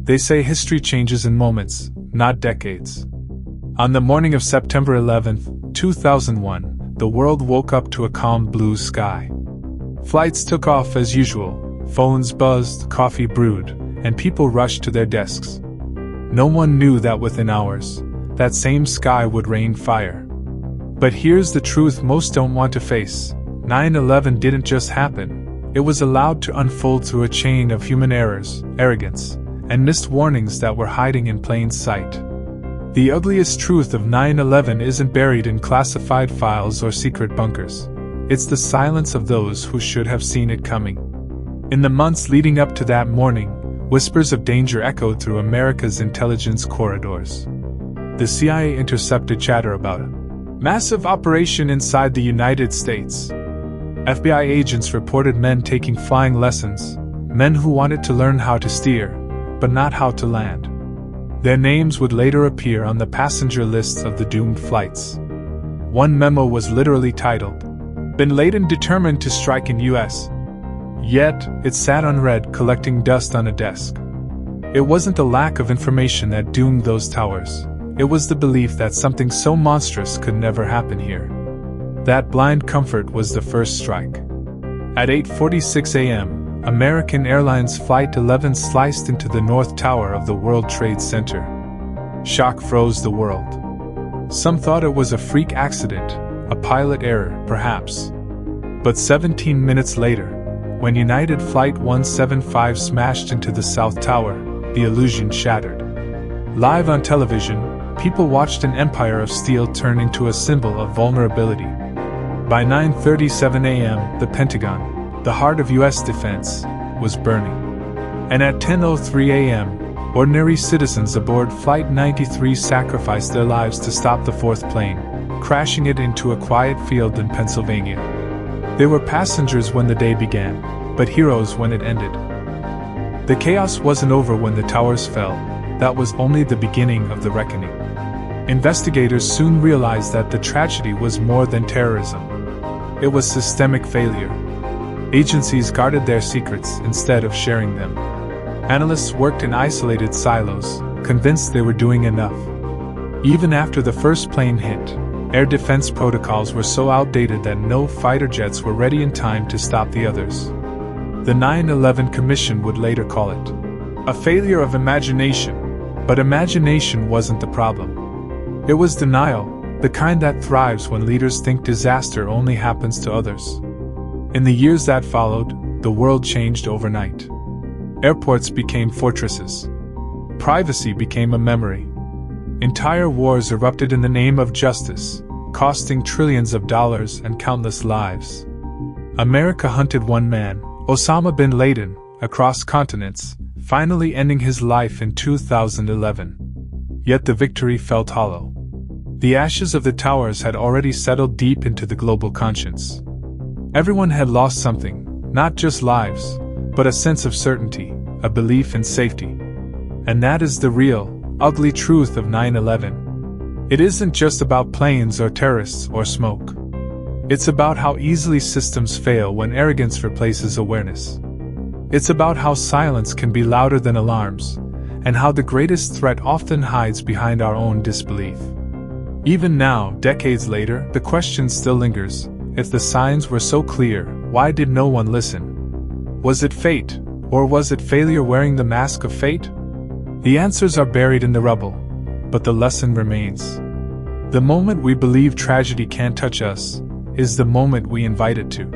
They say history changes in moments, not decades. On the morning of September 11, 2001, the world woke up to a calm blue sky. Flights took off as usual, phones buzzed, coffee brewed, and people rushed to their desks. No one knew that within hours, that same sky would rain fire. But here's the truth most don't want to face. 9/11 didn't just happen. It was allowed to unfold through a chain of human errors, arrogance, and missed warnings that were hiding in plain sight. The ugliest truth of 9/11 isn't buried in classified files or secret bunkers. It's the silence of those who should have seen it coming. In the months leading up to that morning, whispers of danger echoed through America's intelligence corridors. The CIA intercepted chatter about a massive operation inside the United States. FBI agents reported men taking flying lessons, men who wanted to learn how to steer, but not how to land. Their names would later appear on the passenger lists of the doomed flights. One memo was literally titled, "Bin Laden determined to strike in US." Yet, it sat unread, collecting dust on a desk. It wasn't the lack of information that doomed those towers. It was the belief that something so monstrous could never happen here. That blind comfort was the first strike. At 8:46 a.m., American Airlines Flight 11 sliced into the North Tower of the World Trade Center. Shock froze the world. Some thought it was a freak accident, a pilot error, perhaps. But 17 minutes later, when United Flight 175 smashed into the South Tower, the illusion shattered. Live on television, people watched an empire of steel turn into a symbol of vulnerability. By 9:37 a.m., the Pentagon, the heart of U.S. defense, was burning. And at 10:03 a.m., ordinary citizens aboard Flight 93 sacrificed their lives to stop the fourth plane, crashing it into a quiet field in Pennsylvania. They were passengers when the day began, but heroes when it ended. The chaos wasn't over when the towers fell. That was only the beginning of the reckoning. Investigators soon realized that the tragedy was more than terrorism. It was systemic failure. Agencies guarded their secrets instead of sharing them. Analysts worked in isolated silos, convinced they were doing enough. Even after the first plane hit, air defense protocols were so outdated that no fighter jets were ready in time to stop the others. The 9/11 Commission would later call it a failure of imagination, but imagination wasn't the problem. It was denial, the kind that thrives when leaders think disaster only happens to others. In the years that followed, the world changed overnight. Airports became fortresses. Privacy became a memory. Entire wars erupted in the name of justice, costing trillions of dollars and countless lives. America hunted one man, Osama bin Laden, across continents, finally ending his life in 2011. Yet the victory felt hollow. The ashes of the towers had already settled deep into the global conscience. Everyone had lost something, not just lives, but a sense of certainty, a belief in safety. And that is the real, ugly truth of 9/11. It isn't just about planes or terrorists or smoke. It's about how easily systems fail when arrogance replaces awareness. It's about how silence can be louder than alarms, and how the greatest threat often hides behind our own disbelief. Even now, decades later, the question still lingers. If the signs were so clear, why did no one listen? Was it fate, or was it failure wearing the mask of fate? The answers are buried in the rubble, but the lesson remains. The moment we believe tragedy can't touch us is the moment we invite it to.